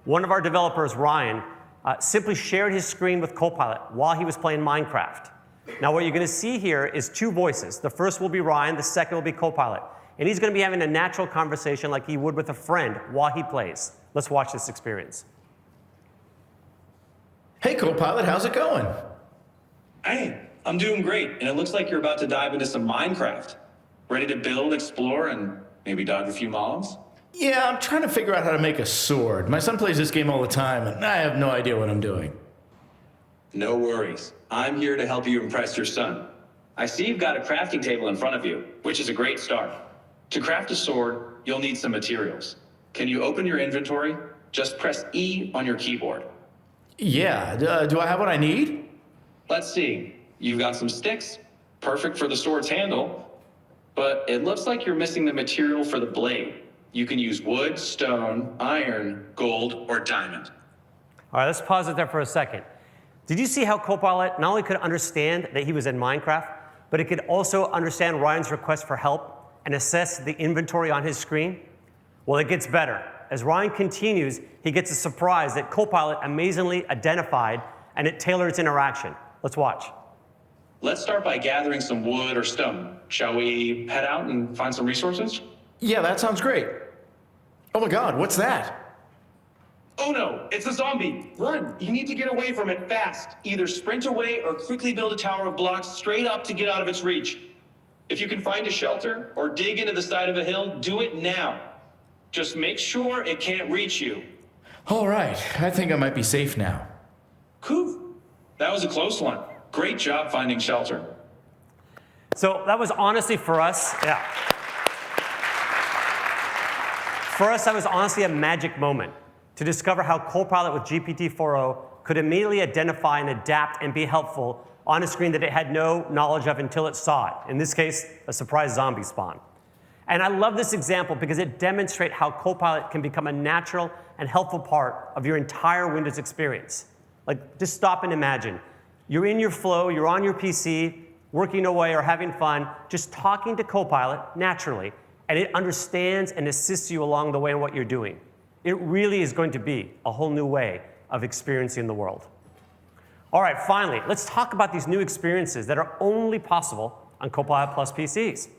One of our developers, Ryan, simply shared his screen with Copilot while he was playing Minecraft. Now what you're going to see here is two voices. The first will be Ryan, the second will be Copilot. And he's going to be having a natural conversation like he would with a friend while he plays. Let's watch this experience. Hey, Copilot, how's it going? Hey, I'm doing great, and it looks like you're about to dive into some Minecraft. Ready to build, explore, and maybe dodge a few mobs? Yeah, I'm trying to figure out how to make a sword. My son plays this game all the time, and I have no idea what I'm doing. No worries. I'm here to help you impress your son. I see you've got a crafting table in front of you, which is a great start. To craft a sword, you'll need some materials. Can you open your inventory? Just press E on your keyboard. Yeah, do I have what I need? Let's see. You've got some sticks, perfect for the sword's handle, but it looks like you're missing the material for the blade. You can use wood, stone, iron, gold, or diamond. All right, let's pause it there for a second. Did you see how Copilot not only could understand that he was in Minecraft, but it could also understand Ryan's request for help and assess the inventory on his screen? Well, it gets better. As Ryan continues, he gets a surprise that Copilot amazingly identified, and it tailors its interaction. Let's watch. Let's start by gathering some wood or stone. Shall we head out and find some resources? Yeah, that sounds great. Oh my God, what's that? Oh no, it's a zombie. Run, you need to get away from it fast. Either sprint away or quickly build a tower of blocks straight up to get out of its reach. If you can find a shelter or dig into the side of a hill, do it now. Just make sure it can't reach you. All right, I think I might be safe now. Whew, that was a close one. Great job finding shelter. So that was honestly for us, For us, that was honestly a magic moment to discover how Copilot with GPT-4o could immediately identify and adapt and be helpful on a screen that it had no knowledge of until it saw it. In this case, a surprise zombie spawn. And I love this example because it demonstrates how Copilot can become a natural and helpful part of your entire Windows experience. Like, just stop and imagine. You're in your flow, you're on your PC, working away or having fun, just talking to Copilot naturally, and it understands and assists you along the way in what you're doing. It really is going to be a whole new way of experiencing the world. All right, finally, let's talk about these new experiences that are only possible on Copilot Plus PCs.